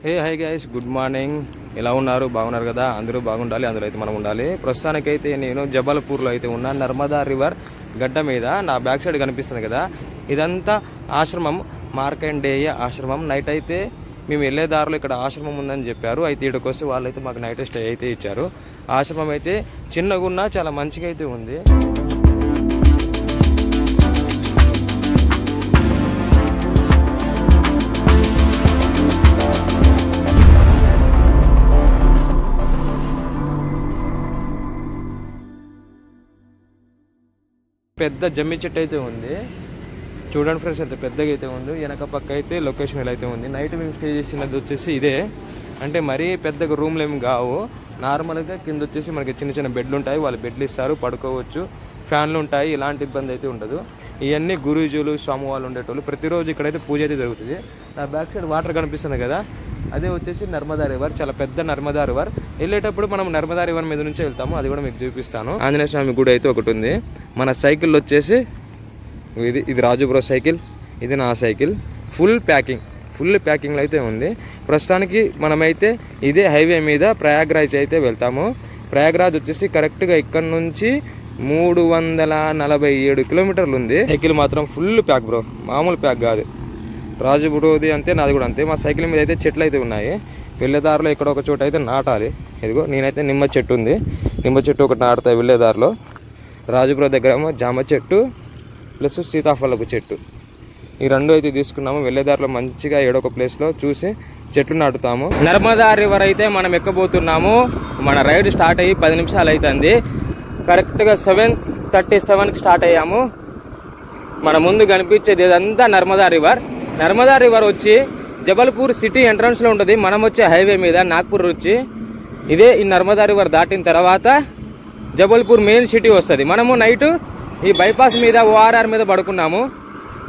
Hi guys, good morning. ఎలా ఉన్నారు? బాగున్నారు కదా? అందరూ బాగుండాలి, అందులో అయితే మనం ఉండాలి. ప్రస్తుతానికైతే నేను జబల్పూర్లో అయితే ఉన్నా. నర్మదా రివర్ గడ్డ మీద నా బ్యాక్ సైడ్ కనిపిస్తుంది కదా, ఇదంతా ఆశ్రమం, మార్కండేయ ఆశ్రమం. నైట్ అయితే మేము వెళ్ళే దారిలో ఇక్కడ ఆశ్రమం ఉందని చెప్పారు. అయితే ఇక్కడికి వస్తే వాళ్ళైతే మాకు నైట్ స్టే అయితే ఇచ్చారు. ఆశ్రమం అయితే చిన్నగా ఉన్నా చాలా మంచిగా అయితే ఉంది. పెద్ద జమ్మి చెట్టు అయితే ఉంది చూడండి ఫ్రెండ్స్, ఎంత పెద్దగా అయితే ఉంది. వెనక పక్క అయితే లొకేషన్ ఎలా అయితే ఉంది. నైట్ మేము స్టే చేసినది వచ్చేసి ఇదే. అంటే మరీ పెద్దగా రూమ్లు ఏమి కావు, నార్మల్గా కింద వచ్చేసి మనకి చిన్న చిన్న బెడ్లు ఉంటాయి, వాళ్ళు బెడ్లు ఇస్తారు, పడుకోవచ్చు, ఫ్యాన్లు ఉంటాయి, ఇలాంటి ఇబ్బంది అయితే ఉండదు. ఇవన్నీ గురూజులు, స్వామి వాళ్ళు ఉండేటోళ్ళు. ప్రతిరోజు ఇక్కడైతే పూజ అయితే జరుగుతుంది. నా బ్యాక్ సైడ్ వాటర్ కనిపిస్తుంది కదా, అదే వచ్చేసి నర్మదా రివర్. చాలా పెద్ద నర్మదా రివర్. వెళ్ళేటప్పుడు మనం నర్మదా రివర్ మీద నుంచి వెళ్తాము, అది కూడా మీకు చూపిస్తాను. ఆంజనేయ స్వామి గుడి అయితే ఒకటి ఉంది. మన సైకిల్ వచ్చేసి ఇది రాజు బ్రో సైకిల్, ఇది నా సైకిల్. ఫుల్ ప్యాకింగ్లో అయితే ఉంది. ప్రస్తుతానికి మనమైతే ఇదే హైవే మీద ప్రయాగ్రాజ్ అయితే వెళ్తాము. ప్రయాగ్రాజ్ వచ్చేసి కరెక్ట్గా ఇక్కడ నుంచి 347 కిలోమీటర్లు ఉంది. సైకిల్ మాత్రం ఫుల్ ప్యాక్ బ్రో, మామూలు ప్యాక్ కాదు. రాజు బ్రోది అంతే, నాది కూడా అంతే. మా సైకిల్ మీద అయితే చెట్లు అయితే ఉన్నాయి. వెళ్ళేదారిలో ఇక్కడ ఒక చోట అయితే నాటాలి. ఇదిగో నేనైతే నిమ్మ చెట్టు ఉంది, నిమ్మ చెట్టు ఒకటి నాటుతాయి వెళ్ళేదారిలో. రాజుబ్రో దగ్గర ఏమో జామ చెట్టు ప్లస్ సీతాఫలపు చెట్టు, ఈ రెండు అయితే తీసుకున్నాము. వెళ్ళేదారిలో మంచిగా ఏడొక ప్లేస్లో చూసి చెట్లు నాటుతాము. నర్మదా రివర్ అయితే మనం ఎక్కబోతున్నాము. మన రైడ్ స్టార్ట్ అయ్యి 10 నిమిషాలు అవుతుంది. కరెక్ట్గా 7:37కి స్టార్ట్ అయ్యాము. మన ముందు కనిపించేది ఇదంతా నర్మదా రివర్. నర్మదా రివర్ వచ్చి జబల్పూర్ సిటీ ఎంట్రన్స్లో ఉంటుంది. మనం వచ్చే హైవే మీద నాగ్పూర్ వచ్చి ఇదే ఈ నర్మదా రివర్ దాటిన తర్వాత జబల్పూర్ మెయిన్ సిటీ వస్తుంది. మనము నైట్ ఈ బైపాస్ మీద ఓఆర్ఆర్ మీద పడుకున్నాము.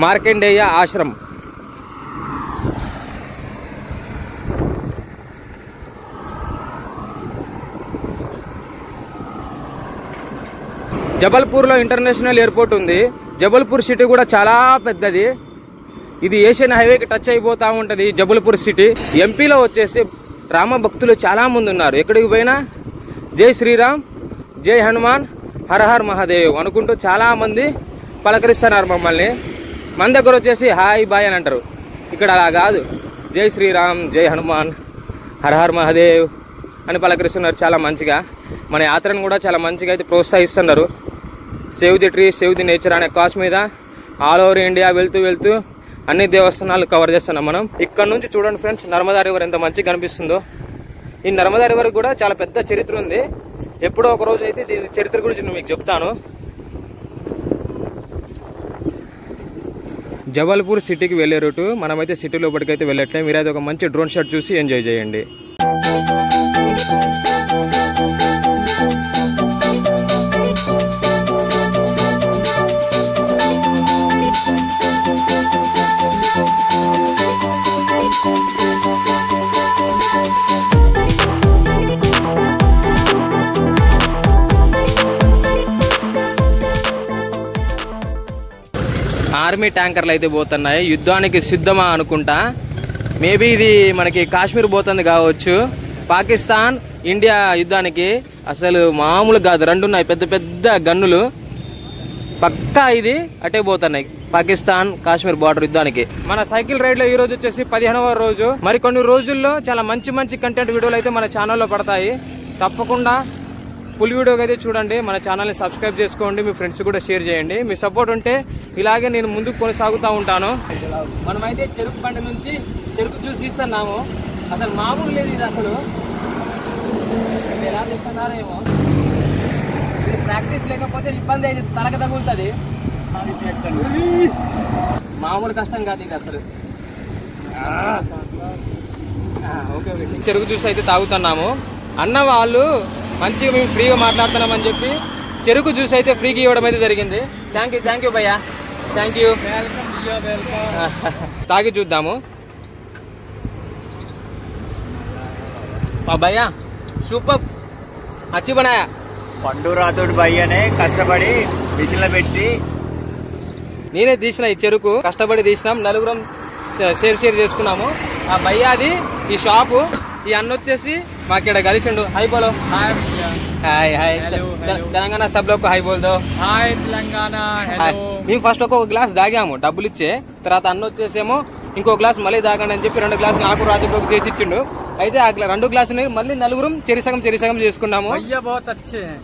మార్కండేయ ఆశ్రమం. జబల్పూర్లో ఇంటర్నేషనల్ ఎయిర్పోర్ట్ ఉంది. జబల్పూర్ సిటీ కూడా చాలా పెద్దది. ఇది ఏషియన్ హైవేకి టచ్ అయిపోతూ ఉంటుంది జబల్పూర్ సిటీ. ఎంపీలో వచ్చేసి రామ భక్తులు చాలా మంది ఉన్నారు. ఎక్కడికి పోయినా జై శ్రీరామ్, జై హనుమాన్, హర హర్ మహాదేవ్ అనుకుంటూ చాలా మంది పలకరిస్తున్నారు మమ్మల్ని. మన దగ్గర వచ్చేసి హాయ్ బాయ్ అని అంటారు. ఇక్కడ అలా కాదు, జై శ్రీరామ్, జై హనుమాన్, హర హర్ మహాదేవ్ అని పలకరిస్తున్నారు చాలా మంచిగా. మన యాత్రను కూడా చాలా మంచిగా అయితే ప్రోత్సహిస్తున్నారు. Save the tree, save the nature అనే కాస్ మీద ఆల్ ఓవర్ ఇండియా వెళ్తూ అన్ని దేవస్థానాలు కవర్ చేస్తున్నాం మనం. ఇక్కడ నుంచి చూడండి ఫ్రెండ్స్, నర్మదా రివర్ ఎంత మంచిగా కనిపిస్తుందో. ఈ నర్మదా రివర్ కూడా చాలా పెద్ద చరిత్ర ఉంది. ఎప్పుడో ఒక రోజు అయితే దీని చరిత్ర గురించి నేను మీకు చెప్తాను. జబల్పూర్ సిటీకి వెళ్ళే రూటు. మనమైతే సిటీ లోపలికైతే వెళ్ళట్లే. మీరైతే ఒక మంచి డ్రోన్ షాట్ చూసి ఎంజాయ్ చేయండి. ఆర్మీ ట్యాంకర్లు అయితే పోతున్నాయి. యుద్ధానికి సిద్ధమా అనుకుంటా. మేబీ ఇది మనకి కాశ్మీర్ పోతుంది కావచ్చు. పాకిస్తాన్ ఇండియా యుద్ధానికి అసలు మామూలు కాదు. 2 ఉన్నాయి పెద్ద పెద్ద గన్నులు. పక్కా ఇది అటే పోతున్నాయి పాకిస్తాన్ కాశ్మీర్ బార్డర్ యుద్ధానికి. మన సైకిల్ రైడ్ లో ఈ రోజు వచ్చేసి 15వ రోజు. మరికొన్ని రోజుల్లో చాలా మంచి కంటెంట్ వీడియోలు అయితే మన ఛానల్లో పడతాయి. తప్పకుండా ఫుల్ వీడియోకి అయితే చూడండి. మన ఛానల్ని సబ్స్క్రైబ్ చేసుకోండి, మీ ఫ్రెండ్స్ కూడా షేర్ చేయండి. మీ సపోర్ట్ ఉంటే ఇలాగే నేను ముందుకు కొనసాగుతూ ఉంటాను. మనమైతే చెరుకు బండి నుంచి చెరుకు జ్యూస్ తీస్తున్నాము. అసలు మామూలు లేదు ఇది. అసలు ఎలా తీస్తున్నారో ఏమో. ప్రాక్టీస్ లేకపోతే ఇబ్బంది అయితే తలక తగులుతుంది. మామూలు కష్టం కాదు ఇది అసలు. ఓకే, చెరుకు జ్యూస్ అయితే తాగుతున్నాము. అన్న వాళ్ళు మంచిగా మేము ఫ్రీగా మాట్లాడుతున్నామని చెప్పి చెరుకు జ్యూస్ అయితే ఫ్రీగా ఇవ్వడం అయితే జరిగింది. థ్యాంక్ యూ భయ్యా, థ్యాంక్ యూ. తాగి చూద్దాము. భయ్యా సూపర్, అచ్చి బనాయా. పండు రాతోడు భయ్యనే కష్టపడి మిషన్లో పెట్టి నేనే తీసిన ఈ చెరుకు, కష్టపడి తీసినాం. నలుగురం షేర్ చేసుకున్నాము. ఆ భయ్యాది ఈ షాపు. ఈ అన్న వచ్చేసి మాకు ఇక్కడ కలిసిండు. హాయ్ బోలో. हाय हाय తెలంగాణ सब लोग को हाय बोल दो. हाय తెలంగాణ. హలో. మేము ఫస్ట్ ఒక గ్లాస్ తాగాము డబ్బులు ఇచ్చే. తర్వాత అన్న వచ్చేసేమో ఇంకో గ్లాస్ మళ్ళీ తాగండి అని చెప్పి 2 గ్లాసులు నాకు రాజుబాబుకి చేసి ఇచ్చిండు. అయితే ఆ 2 గ్లాసులు మళ్ళీ నలుగురం చెరిసగం చేసుకున్నాము. भैया बहुत अच्छे हैं.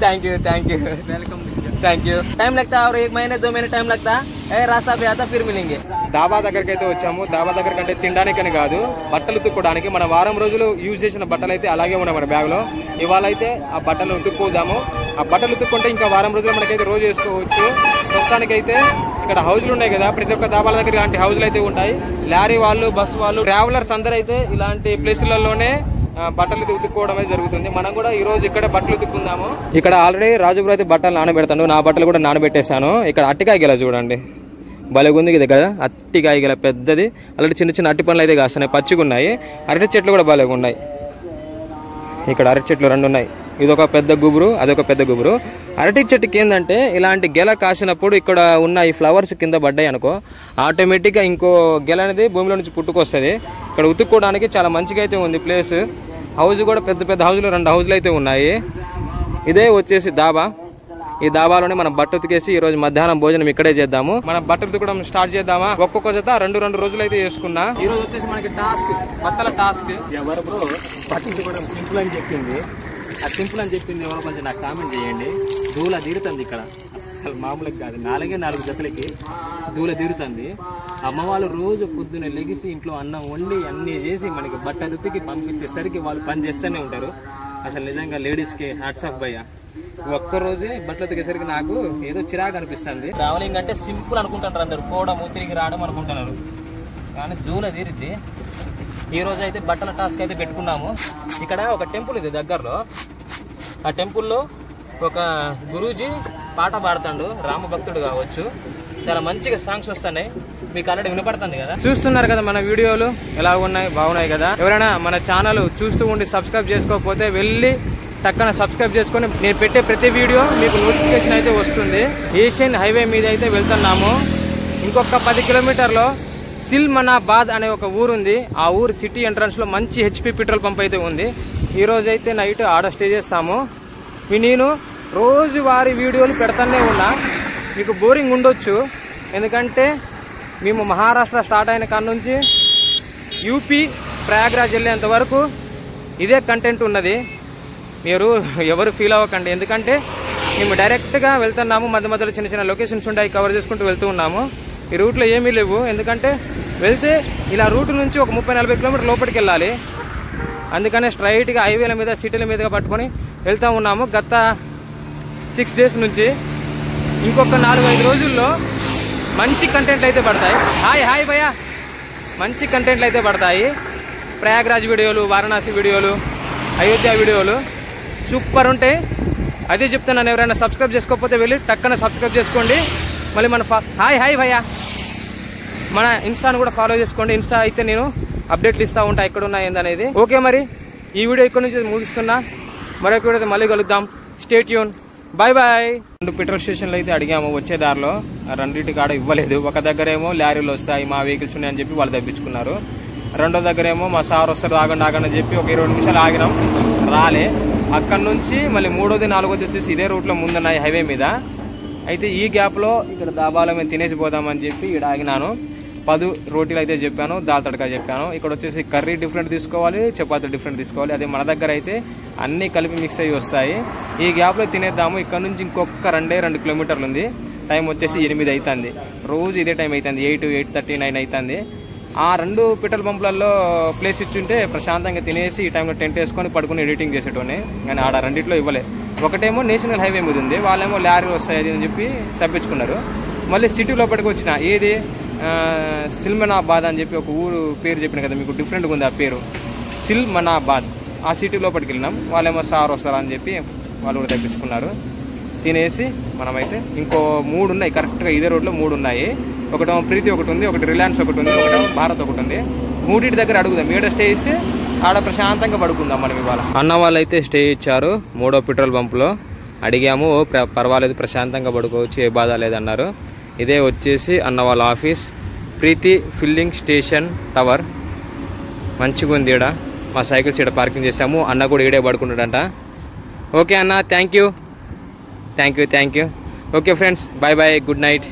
Thank you welcome. Thank you. Time लगता है और 1 महीने 2 महीने टाइम लगता है. रास्ता पे आता फिर मिलेंगे. దాబా దగ్గరికి అయితే వచ్చాము. దాబా దగ్గర కంటే తినడానికని కాదు, బట్టలు ఉతుక్కోవడానికి. మన వారం రోజులు యూజ్ చేసిన బట్టలు అయితే అలాగే ఉన్నాయి మన బ్యాగ్ లో. ఇవాళ అయితే ఆ బట్టలు ఉతుక్కోదాము. ఆ బట్టలు ఉతుక్కుంటే ఇంకా వారం రోజులు మనకైతే రోజు వేసుకోవచ్చు. ప్రస్తుతానికైతే ఇక్కడ హౌజులు ఉన్నాయి కదా, ప్రతి ఒక్క దాబాల దగ్గర ఇలాంటి హౌజులు అయితే ఉంటాయి. లారీ వాళ్ళు, బస్సు వాళ్ళు, ట్రావెలర్స్ అందరూ అయితే ఇలాంటి ప్లేసులలోనే బట్టలు ఉతుక్కోవడం అయితే జరుగుతుంది. మనం కూడా ఈ రోజు ఇక్కడ బట్టలు ఉతుక్కుందాము. ఇక్కడ ఆల్రెడీ రాజుబ్రో అయితే బట్టలు నానబెడతాను. నా బట్టలు కూడా నానబెట్టేశాను. ఇక్కడ అట్టికాయ గెల చూడండి, భలేగుంది ఇది కదా. అట్టికాయ గెల పెద్దది. అలాంటి చిన్న చిన్న అట్టి పనులు అయితే కాస్తున్నాయి, పచ్చిగా ఉన్నాయి. అరటి చెట్లు కూడా భలేగున్నాయి. ఇక్కడ అరటి చెట్లు 2 ఉన్నాయి. ఇదొక పెద్ద గుబురు, అదొక పెద్ద గుబురు. అరటి చెట్టుకి ఏంటంటే ఇలాంటి గెల కాసినప్పుడు ఇక్కడ ఉన్న ఈ ఫ్లవర్స్ కింద పడ్డాయి అనుకో, ఆటోమేటిక్గా ఇంకో గెల అనేది భూమిలో నుంచి పుట్టుకొస్తుంది. ఇక్కడ ఉతుక్కోవడానికి చాలా మంచిగా అయితే ఉంది ప్లేస్. హౌస్ కూడా పెద్ద పెద్ద హౌజులు, 2 హౌజులు అయితే ఉన్నాయి. ఇదే వచ్చేసి దాబా. ఈ దాబాలోనే మనం బట్ట ఉతికేసి ఈ రోజు మధ్యాహ్నం భోజనం ఇక్కడే చేద్దాము. మనం బట్టలు ఉతకడం స్టార్ట్ చేద్దామా? ఒక్కొక్క జత 2 రోజులు అయితే వేసుకున్నా. ఈ రోజు వచ్చేసి మనకి టాస్క్, బట్టల టాస్క్. ఎవరు బ్రో బట్టలు ఉతకడం సింపుల్ అని చెప్పింది? ఆ సింపుల్ అని చెప్పింది ఎవరో కొంచెం నాకు కామెంట్ చేయండి. దూల తీరుతుంది ఇక్కడ, అసలు మామూలుగా కాదు. 4 జతలకి దూల తీరుతుంది. అమ్మ వాళ్ళు రోజు పొద్దున్న లెగిసి ఇంట్లో అన్నం వండి అన్నీ చేసి మనకి బట్టలు ఉతికి పంపించేసరికి వాళ్ళు పని చేస్తూనే ఉంటారు. అసలు నిజంగా లేడీస్కి హ్యాట్స్ ఆఫ్ భయ్యా. ఒక్కరోజే బట్టలు ఉతికేసరికి నాకు ఏదో చిరాకు అనిపిస్తుంది. ట్రావెలింగ్ అంటే సింపుల్ అనుకుంటున్నారు అందరు, పోవడం తిరిగి రావడం అనుకుంటున్నారు, కానీ దూల తీరిద్ది. ఈ రోజు అయితే బట్టల టాస్క్ అయితే పెట్టుకున్నాము. ఇక్కడ ఒక టెంపుల్ ఉంది దగ్గరలో. ఆ టెంపుల్లో ఒక గురూజీ పాట పాడుతాడు, రామభక్తుడు కావచ్చు. చాలా మంచిగా సాంగ్స్ వస్తున్నాయి, మీకు ఆల్రెడీ వినపడుతుంది కదా. చూస్తున్నారు కదా మన వీడియోలు ఎలా ఉన్నాయి, బాగున్నాయి కదా. ఎవరైనా మన ఛానల్ చూస్తూ ఉండి సబ్స్క్రైబ్ చేసుకోకపోతే వెళ్ళి టక్కన సబ్స్క్రైబ్ చేసుకొని నేను పెట్టే ప్రతి వీడియో మీకు నోటిఫికేషన్ అయితే వస్తుంది. ఏషియన్ హైవే మీద అయితే వెళ్తున్నాము. ఇంకొక 10 కిలోమీటర్లో సిల్మనాబాద్ అనే ఒక ఊరు ఉంది. ఆ ఊరు సిటీ ఎంట్రన్స్ లో మంచి HP పెట్రోల్ పంప్ అయితే ఉంది. ఈ రోజు అయితే నైట్ ఆడ స్టే చేస్తాము. నేను రోజువారీ వీడియోలు పెడతానే ఉన్నా. మీకు బోరింగ్ ఉండొచ్చు, ఎందుకంటే మేము మహారాష్ట్ర స్టార్ట్ అయిన కాడ నుంచి యూపీ ప్రయాగ్రాజ్ వెళ్ళేంత వరకు ఇదే కంటెంట్ ఉన్నది. మీరు ఎవరు ఫీల్ అవ్వకండి, ఎందుకంటే మేము డైరెక్ట్గా వెళ్తున్నాము. మధ్య మధ్యలో చిన్న చిన్న లొకేషన్స్ ఉంటాయి, కవర్ చేసుకుంటూ వెళ్తూ ఉన్నాము. ఈ రూట్లో ఏమీ లేవు, ఎందుకంటే వెళ్తే ఇలా రూట్ నుంచి ఒక 30-40 కిలోమీటర్ లోపలికి వెళ్ళాలి. అందుకనే స్ట్రైట్గా హైవేల మీద, సిటీల మీదుగా పట్టుకొని వెళ్తూ ఉన్నాము గత 6 డేస్ నుంచి. ఇంకొక 4-5 రోజుల్లో మంచి కంటెంట్లు అయితే పడతాయి. హాయ్ భయ్యా, మంచి కంటెంట్లు అయితే పడతాయి. ప్రయాగ్రాజ్ వీడియోలు, వారణాసి వీడియోలు, అయోధ్య వీడియోలు సూపర్ ఉంటాయి. అదే చెప్తున్నాను, ఎవరైనా సబ్స్క్రైబ్ చేసుకోకపోతే వెళ్ళి టక్కన సబ్స్క్రైబ్ చేసుకోండి. మళ్ళీ మన హాయ్ భయ్యా, మన ఇన్స్టాను కూడా ఫాలో చేసుకోండి. ఇన్స్టా అయితే నేను అప్డేట్లు ఇస్తూ ఉంటా ఎక్కడ ఉన్నాయి ఏందనేది. ఓకే, మరి ఈ వీడియో ఇక్కడ నుంచి ముగిస్తున్నా. మరొక వీడియో మళ్ళీ కలుద్దాం. Stay tune, bye. 2 పెట్రోల్ స్టేషన్లు అయితే అడిగాము వచ్చే దారిలో. 2 కాడ ఇవ్వలేదు. ఒక దగ్గర ఏమో లారీలు వస్తాయి, మా వెహికల్స్ ఉన్నాయని చెప్పి వాళ్ళు తప్పించుకున్నారు. 2వ దగ్గర ఏమో మా సార్ వస్తారు, ఆగండి అని చెప్పి ఒక 20 నిమిషాలు ఆగినాం, రాలే. అక్కడ నుంచి మళ్ళీ 3వది 4వది వచ్చేసి ఇదే రూట్లో ముందున్నాయి హైవే మీద. అయితే ఈ గ్యాప్లో ఇక్కడ దాబాలో మేము తినేసి పోదామని చెప్పి ఇక్కడ ఆగినాను. 10 రోటీలు అయితే చెప్పాను, దాల్ తడకా చెప్పాను. ఇక్కడ వచ్చేసి కర్రీ డిఫరెంట్ తీసుకోవాలి, చపాతీలు డిఫరెంట్ తీసుకోవాలి. అదే మన దగ్గర అయితే అన్నీ కలిపి మిక్స్ అయ్యి వస్తాయి. ఈ గ్యాప్లో తినేద్దాము. ఇక్కడ నుంచి ఇంకొక 2 కిలోమీటర్లు ఉంది. టైం వచ్చేసి 8 అవుతుంది. రోజు ఇదే టైం అవుతుంది, 8, 8:30, 9 అవుతుంది. ఆ 2 పెట్రోల్ పంపులలో ప్లేస్ ఇచ్చుంటే ప్రశాంతంగా తినేసి ఈ టైంలో టెంట్ వేసుకొని పడుకుని ఎడిటింగ్ చేసేటోనే. కానీ ఆడ 2 ఇవ్వలే. ఒకటేమో నేషనల్ హైవే మీద ఉంది, వాళ్ళేమో లారీ వస్తాయి అది అని చెప్పి తప్పించుకున్నారు. మళ్ళీ సిటీ లోపలికి వచ్చిన, ఏది సిల్మనాబాద్ అని చెప్పి ఒక ఊరు పేరు చెప్పిన కదా మీకు, డిఫరెంట్గా ఉంది ఆ పేరు, సిల్మనాబాద్. ఆ సిటీ లోపలికి వెళ్ళినాం. వాళ్ళేమో సార్ వస్తారా అని చెప్పి వాళ్ళు కూడా తప్పించుకున్నారు. తినేసి మనమైతే ఇంకో 3 ఉన్నాయి, కరెక్ట్గా ఇదే రోడ్లో 3 ఉన్నాయి. ఒకటేమో ప్రీతి ఒకటి ఉంది, ఒకటి రిలయన్స్ ఒకటి ఉంది, ఒకటేమో భారత్ ఒకటి ఉంది. 3 దగ్గర అడుగుదాం. ఏడ స్టే ఇస్తే ఆడ ప్రశాంతంగా పడుకుందాం మనం ఇవాళ. అన్న వాళ్ళు అయితే స్టే ఇచ్చారు 3వ పెట్రోల్ పంపులో. అడిగాము, పర్వాలేదు ప్రశాంతంగా పడుకోవచ్చు, ఏ బాధ లేదన్నారు. ఇదే వచ్చేసి అన్న వాళ్ళ ఆఫీస్, ప్రీతి ఫిల్లింగ్ స్టేషన్ టవర్. మంచిగా ఉంది ఇక్కడ. మా సైకిల్స్ ఇక్కడ పార్కింగ్ చేసాము. అన్న కూడా ఈడే పడుకుంటాడంట. ఓకే అన్న, thank you. Okay friends, bye bye, good night.